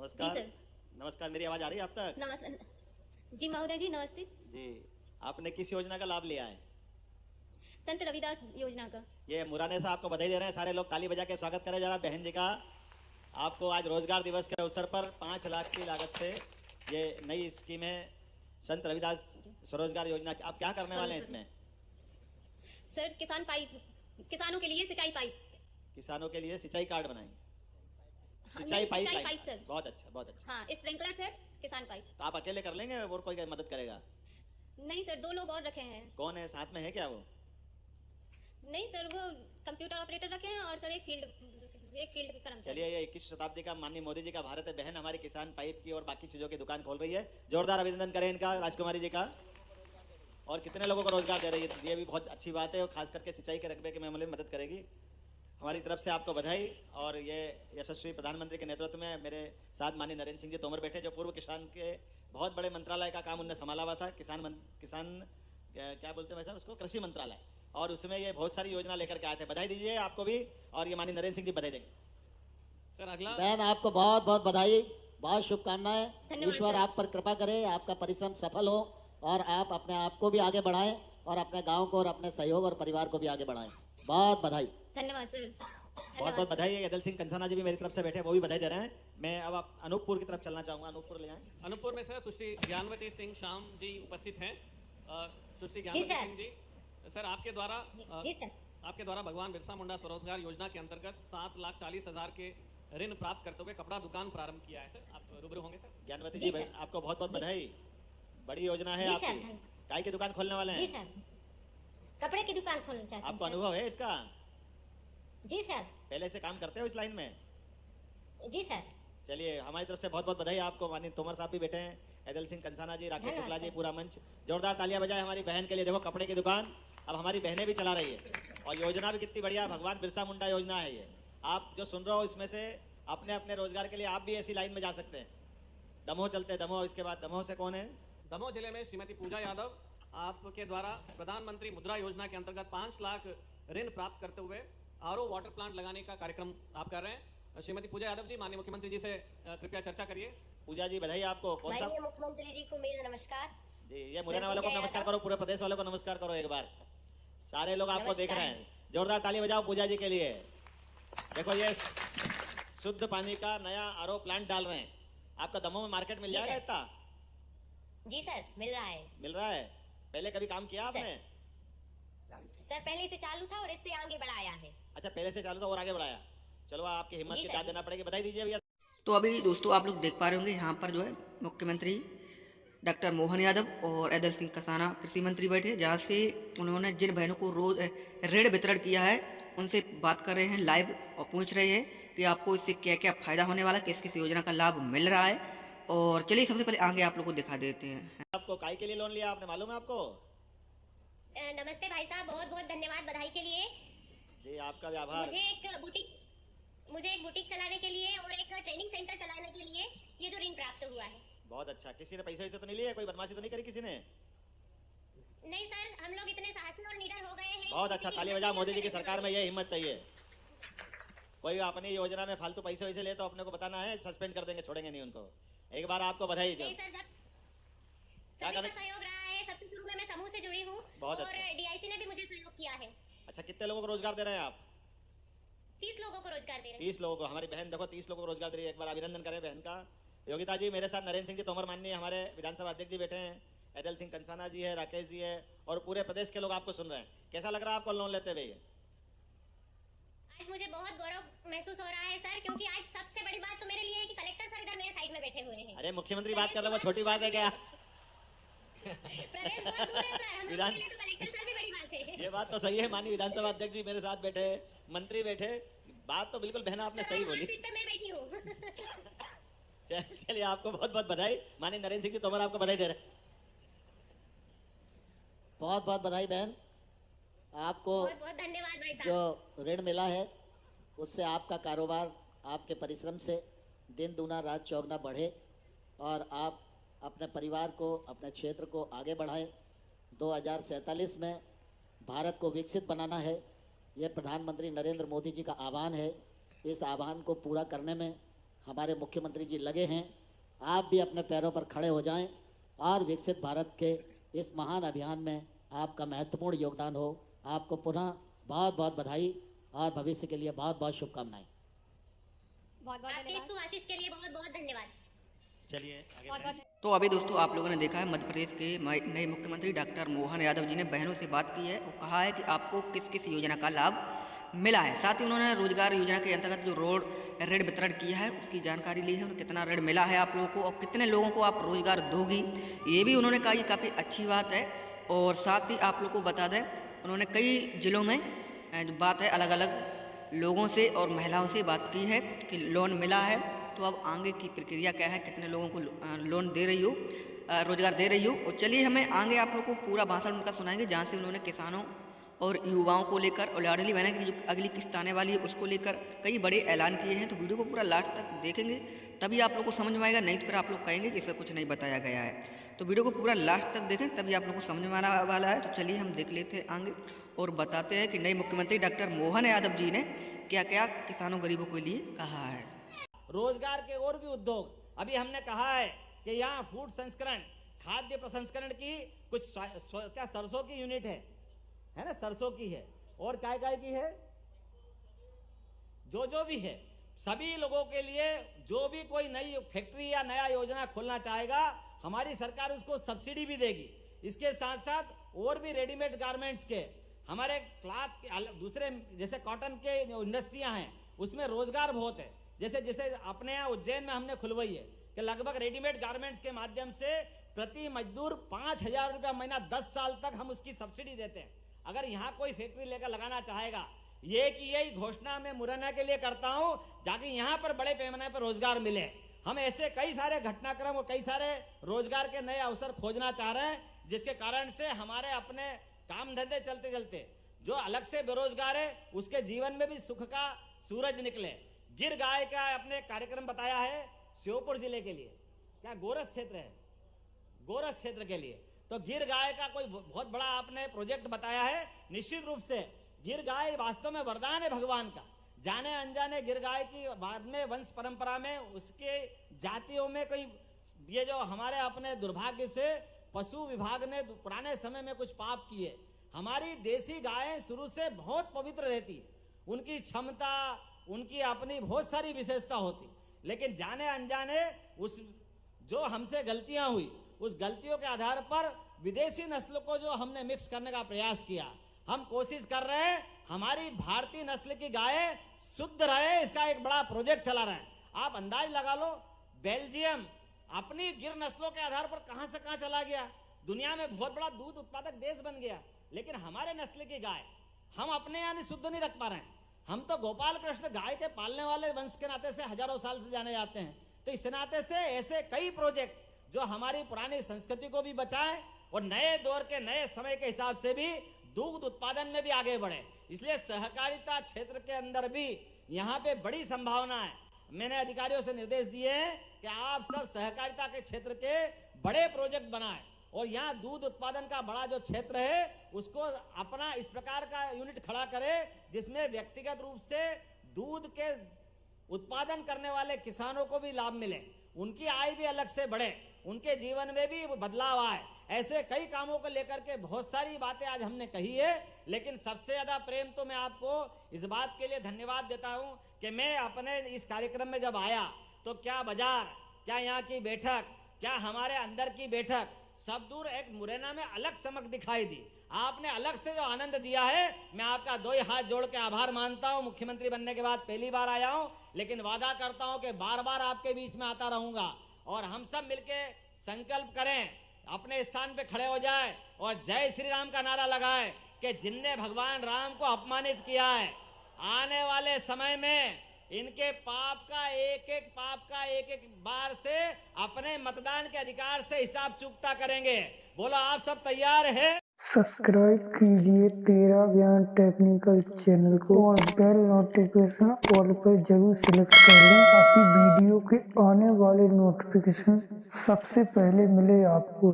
नमस्कार। सर। नमस्कार, मेरी आवाज़ आ रही है आप तक? नमस्ते जी महोदय जी, नमस्ते। जी, आपने किस योजना का लाभ लिया है? संत रविदास योजना का। ये मुराने से आपको बधाई दे रहे हैं, सारे लोग ताली बजा के स्वागत करें जरा बहन जी का। आपको आज रोजगार दिवस के अवसर पर 5 लाख की लागत से ये नई स्कीम है, संत रविदास स्वरोजगार योजना। आप क्या करने वाले हैं इसमें? सर किसानों के लिए सिंचाई पाइप। किसानों के लिए सिंचाई कार्ड बनाएंगे। हाँ, सिंचाई पाइप सिंचाई लाइन। Pipe sir. बहुत अच्छा, बहुत अच्छा। हाँ, स्प्रिंकलर सेट, किसान पाइप। तो आप अकेले कर लेंगे और कोई मदद करेगा? नहीं सर, 2 लोग और रखे हैं। कौन है साथ में, है क्या वो? नहीं सर, वो कंप्यूटर ऑपरेटर रखे हैं और सर एक फील्ड के कर्मचारी। चलिए, ये 21 शताब्दी का माननीय मोदी जी का भारत है। बहन हमारी किसान पाइप की और बाकी चीज़ों की दुकान खोल रही है। जोरदार अभिनंदन करें इनका, राजकुमारी जी का। और कितने लोगों को रोजगार दे रही है, ये भी बहुत अच्छी बात है। और खास करके सिंचाई के रकबे के मामले में मदद करेगी। हमारी तरफ से आपको बधाई। और ये यशस्वी प्रधानमंत्री के नेतृत्व में मेरे साथ माननीय नरेंद्र सिंह जी तोमर बैठे, जो पूर्व किसान के बहुत बड़े मंत्रालय का काम उनने संभाला हुआ था। किसान क्या बोलते हैं वैसा उसको, कृषि मंत्रालय। और उसमें ये बहुत सारी योजना लेकर के आए थे। बधाई दीजिए आपको भी। और ये माननीय नरेंद्र सिंह जी बधाई देंगे। सर अगला। बहन आपको बहुत बहुत बधाई, बहुत शुभकामनाएं। धन्यवाद ईश्वर सर। आप पर कृपा करे, आपका परिश्रम सफल हो और आप अपने आप को भी आगे बढ़ाएं और अपने गांव को और अपने सहयोग और परिवार को भी आगे बढ़ाएं। बहुत बधाई। धन्यवाद सर। बहुत बहुत बधाई है। अदल सिंह कंसाना जी भी मेरी तरफ से बैठे, वो भी बधाई दे रहे हैं। मैं अब आप अनूपपुर की तरफ चलना चाहूँगा। अनूपपुर ले आए। अनूपपुर में सर सुश्री ज्ञानवती सिंह शाम जी उपस्थित हैं। सुश्री ज्ञानवती सर। सिंह जी, सर आपके द्वारा जी सर। आपके द्वारा भगवान बिरसा मुंडा स्वरोजगार योजना के अंतर्गत 7,40,000 के ऋण प्राप्त करते हुए कपड़ा दुकान प्रारंभ किया है। सर आप रूबरू होंगे सर? ज्ञानवती जी जी सर। आपको बहुत बहुत बधाई। बड़ी योजना है जी सर, आपकी। काय की दुकान खोलने वाले जी हैं? सर, कपड़े की दुकान खोलना चाहते हैं आपको सर। अनुभव है इसका? जी सर। पहले से काम करते हो इस लाइन में? जी सर। चलिए, हमारी तरफ से बहुत बहुत बधाई आपको। माननीय तोमर साहब भी बैठे हैं, अदल सिंह कंसाना जी, राकेश धन्यवाद शुक्ला जी, सर। पूरा मंच। जोरदार तालियां बजाएं हमारी बहन के लिए। देखो कपड़े की दुकान अब हमारी बहनें भी चला रही है। और योजना भी कितनी बढ़िया, भगवान बिरसा मुंडा योजना है ये। आप जो सुन रहे हो इसमें से अपने अपने रोजगार के लिए आप भी ऐसी लाइन में जा सकते हैं। दमोह चलते हैं, दमोह। इसके बाद दमोह से कौन है? दमोह जिले में श्रीमती पूजा यादव, आपके द्वारा प्रधानमंत्री मुद्रा योजना के अंतर्गत 5 लाख ऋण प्राप्त करते हुए आरओ वाटर प्लांट लगाने का कार्यक्रम आप कर रहे हैं। श्रीमती पूजा यादव जी, माननीय मुख्यमंत्री जी से कृपया चर्चा करिए। पूजा जी बधाई आपको। कौन सा? माननीय मुख्यमंत्री जी को मेरा नमस्कार। जी, ये मुरैना वालों को नमस्कार करो, पूरे प्रदेश वालों को नमस्कार करो एक बार। सारे लोग आपको देख रहे हैं। जोरदार ताली बजाओ पूजा जी के लिए। देखो ये शुद्ध पानी का नया आरओ प्लांट डाल रहे हैं। आपका दमोह में मार्केट मिल जी जाएगा सर। इतना? जी सर, मिल रहा है। मिल रहा है? पहले कभी काम किया आपने? सर पहले से चालू था और इससे आगे बढ़ाया है। अच्छा, पहले से चालू था और आगे बढ़ाया। चलो, आपकी हिम्मत जी की सर। दाद देना पड़ेगी। बधाई दीजिए भैया। तो अभी दोस्तों आप लोग देख पा रहे होंगे यहाँ पर जो है मुख्यमंत्री डॉक्टर मोहन यादव और अदल सिंह कसाना कृषि मंत्री बैठे, जहाँ से उन्होंने जिन बहनों को रोज ऋण वितरण किया है उनसे बात कर रहे हैं लाइव और पूछ रहे हैं कि आपको इससे क्या क्या फ़ायदा होने वाला है, किस किस योजना का लाभ मिल रहा है। और चलिए सबसे पहले आगे आप लोग को दिखा देते हैं। आपको काय के लिए लोन लिया आपने, मालूम है आपको? नमस्ते भाई साहब, बहुत बहुत धन्यवाद बधाई के लिए। जी, आपका भी आभार। मुझे एक बुटीक चलाने के लिए और एक ट्रेनिंग सेंटर चलाने के लिए ये जो ऋण प्राप्त हुआ है। बहुत अच्छा। किसी ने पैसे वैसे तो नहीं लिए? कोई बदमाशी तो नहीं करी किसी ने? नहीं सर, हम लोग इतने साहसी और निडर हो गए हैं। बहुत अच्छा। ताली बजाओ। मोदी जी की सरकार में ये हिम्मत चाहिए। कोई अपनी योजना में फालतू पैसे वैसे ले तो अपने को बताना है, सस्पेंड कर देंगे, छोड़ेंगे नहीं उनको। एक बार आपको बधाई। जो नहीं सर, जब सभी का सहयोग रहा है। सबसे शुरू में मैं समूह से जुड़ी हूँ बहुत और अच्छा। डीआईसी ने भी मुझे सहयोग किया है। अच्छा, कितने लोगों को रोजगार दे रहे हैं आप? 30 लोगों को रोजगार दे रहे हैं। 30 लोगों को। हमारी बहन देखो 30 लोगों को रोजगार दे रही है। एक बार अभिनंदन करें बहन का। योगिता जी, मेरे साथ नरेंद्र सिंह जी तोमर माननीय हमारे विधानसभा अध्यक्ष जी बैठे हैं, अदल सिंह कंसाना जी है, राकेश जी है, और पूरे प्रदेश के लोग आपको सुन रहे हैं। कैसा लग रहा है आपको लोन लेते हुए? आज मुझे बहुत गौरव महसूस हो रहा है सर, क्योंकि आज सबसे बड़ी बात तो मेरे लिए है कि कलेक्टर सर इधर मेरे साइड में बैठे हुए हैं। अरे मुख्यमंत्री बात कर रहे हैं, वो छोटी बात है क्या? प्रदेश बहुत दूर है सर, हम लोगों के लिए तो कलेक्टर सर भी बड़ी बात है। ये बात तो सही है। माननीय विधानसभा अध्यक्ष जी मेरे साथ बैठे, मंत्री बैठे। बात तो बिल्कुल बहना आपने सही बोली। सीट पे मैं बैठी हूँ। चलिए, आपको बहुत बहुत बधाई। माननीय नरेंद्र सिंह जी तोमर आपको बधाई दे रहे हैं। बहुत बहुत बधाई बहन। आपको बहुत बहुत धन्यवाद भाई साहब। जो ऋण मिला है उससे आपका कारोबार आपके परिश्रम से दिन दूना रात चौगुना बढ़े और आप अपने परिवार को, अपने क्षेत्र को आगे बढ़ाएं। 2047 में भारत को विकसित बनाना है, यह प्रधानमंत्री नरेंद्र मोदी जी का आह्वान है। इस आह्वान को पूरा करने में हमारे मुख्यमंत्री जी लगे हैं। आप भी अपने पैरों पर खड़े हो जाएं और विकसित भारत के इस महान अभियान में आपका महत्वपूर्ण योगदान हो। आपको पुनः बहुत बहुत बधाई और भविष्य के लिए बहुत बहुत शुभकामनाएं। आपके इस आशीष के लिए बहुत बहुत धन्यवाद। चलिए आगे बढ़ें। तो अभी दोस्तों आप लोगों ने देखा है मध्य प्रदेश के नए मुख्यमंत्री डॉक्टर मोहन यादव जी ने बहनों से बात की है और कहा है कि आपको किस किस योजना का लाभ मिला है। साथ ही उन्होंने रोजगार योजना के अंतर्गत जो ऋण वितरण किया है उसकी जानकारी ली है, उन्हें कितना ऋण मिला है आप लोगों को और कितने लोगों को आप रोजगार दोगी, ये भी उन्होंने कहा। ये काफ़ी अच्छी बात है। और साथ ही आप लोग को बता दें उन्होंने कई जिलों में जो बात है अलग अलग लोगों से और महिलाओं से बात की है कि लोन मिला है, तो अब आगे की प्रक्रिया क्या है, कितने लोगों को लोन दे रही हो, रोजगार दे रही हो। और चलिए हमें आगे आप लोग को पूरा भाषण उनका सुनाएंगे जहाँ से उन्होंने किसानों और युवाओं को लेकर और लाडली बहना की जो अगली किस्त आने वाली है उसको लेकर कई बड़े ऐलान किए हैं। तो वीडियो को पूरा लास्ट तक देखेंगे तभी आप लोग को समझ में आएगा, नहीं तो फिर आप लोग कहेंगे कि इसमें कुछ नहीं बताया गया है। तो वीडियो को पूरा लास्ट तक देखें तभी आप लोग को समझ में आने वाला है। तो चलिए हम देख लेते हैं आगे और बताते हैं कि नए मुख्यमंत्री डॉक्टर मोहन यादव जी ने क्या क्या किसानों गरीबों के लिए कहा है। रोजगार के और भी उद्योग, अभी हमने कहा है कि यहाँ फूड संस्करण, खाद्य प्रसंस्करण की कुछ क्या सरसों की यूनिट है ना, सरसों की है और काय की है, जो भी है, सभी लोगों के लिए जो भी कोई नई फैक्ट्री या नया योजना खोलना चाहेगा हमारी सरकार उसको सब्सिडी भी देगी। इसके साथ साथ और भी रेडीमेड गारमेंट्स के, हमारे क्लॉथ के दूसरे जैसे कॉटन के इंडस्ट्रियां हैं उसमें रोजगार बहुत है। जैसे अपने यहाँ उज्जैन में हमने खुलवाई है कि लगभग रेडीमेड गारमेंट्स के माध्यम से प्रति मजदूर 5,000 रुपया महीना 10 साल तक हम उसकी सब्सिडी देते हैं। अगर यहाँ कोई फैक्ट्री लेकर लगाना चाहेगा, यही घोषणा मैं मुरैना के लिए करता हूँ ताकि यहाँ पर बड़े पैमाने पर रोजगार मिले। हम ऐसे कई सारे घटनाक्रम और कई सारे रोजगार के नए अवसर खोजना चाह रहे हैं जिसके कारण से हमारे अपने काम धंधे चलते चलते जो अलग से बेरोजगार है उसके जीवन में भी सुख का सूरज निकले। गिर गाय का अपने कार्यक्रम बताया है श्योपुर जिले के लिए, क्या गोरस क्षेत्र है, गोरस क्षेत्र के लिए, तो गिर गाय का कोई बहुत बड़ा आपने प्रोजेक्ट बताया है। निश्चित रूप से गिर गाय वास्तव में वरदान है भगवान का। जाने अनजाने गिर गाय की बाद में वंश परंपरा में उसके जातियों में कोई ये जो हमारे अपने दुर्भाग्य से पशु विभाग ने पुराने समय में कुछ पाप किए। हमारी देसी गायें शुरू से बहुत पवित्र रहती है, उनकी क्षमता, उनकी अपनी बहुत सारी विशेषता होती, लेकिन जाने अनजाने उस जो हमसे गलतियां हुई उस गलतियों के आधार पर विदेशी नस्ल को जो हमने मिक्स करने का प्रयास किया। हम कोशिश कर रहे हैं हमारी भारतीय नस्ल की गाय शुद्ध रहे, इसका एक बड़ा प्रोजेक्ट चला रहे हैं। आप अंदाज लगा लो बेल्जियम अपनी गिर नस्लों के आधार पर कहां से कहां चला गया, दुनिया में बहुत बड़ा दूध उत्पादक देश बन गया, लेकिन हमारे नस्ल की गाय हम अपने यहाँ शुद्ध नहीं रख पा रहे हैं। हम तो गोपाल कृष्ण गाय के पालने वाले वंश के नाते से हजारों साल से जाने जाते हैं। तो इस नाते से ऐसे कई प्रोजेक्ट जो हमारी पुरानी संस्कृति को भी बचाए और नए दौर के नए समय के हिसाब से भी दूध उत्पादन में भी आगे बढ़े। इसलिए सहकारिता क्षेत्र के अंदर भी यहाँ पे बड़ी संभावना है। मैंने अधिकारियों से निर्देश दिए हैं कि आप सब सहकारिता के क्षेत्र के बड़े प्रोजेक्ट बनाएं और यहाँ दूध उत्पादन का बड़ा जो क्षेत्र है उसको अपना इस प्रकार का यूनिट खड़ा करें जिसमें व्यक्तिगत रूप से दूध के उत्पादन करने वाले किसानों को भी लाभ मिले, उनकी आय भी अलग से बढ़े, उनके जीवन में भी बदलाव आए। ऐसे कई कामों को लेकर के बहुत सारी बातें आज हमने कही है, लेकिन सबसे ज्यादा प्रेम तो मैं आपको इस बात के लिए धन्यवाद देता हूं कि मैं अपने इस कार्यक्रम में जब आया तो क्या बाजार, क्या यहाँ की बैठक, क्या हमारे अंदर की बैठक, सब दूर एक मुरैना में अलग चमक दिखाई दी। आपने अलग से जो आनंद दिया है, मैं आपका दो ही हाथ जोड़ के आभार मानता हूं। मुख्यमंत्री बनने के बाद पहली बार आया हूं, लेकिन वादा करता हूं कि बार बार आपके बीच में आता रहूंगा और हम सब मिलके संकल्प करें, अपने स्थान पे खड़े हो जाए और जय श्री राम का नारा लगाए कि जिनने भगवान राम को अपमानित किया है, आने वाले समय में इनके पाप का एक एक बार से अपने मतदान के अधिकार से हिसाब चुकता करेंगे। बोलो आप सब तैयार है? सब्सक्राइब कीजिए 13 बयान टेक्निकल चैनल को और बेल नोटिफिकेशन ऑल पर जरूर सिलेक्ट कर लें ताकि वीडियो के आने वाले नोटिफिकेशन सबसे पहले मिले आपको।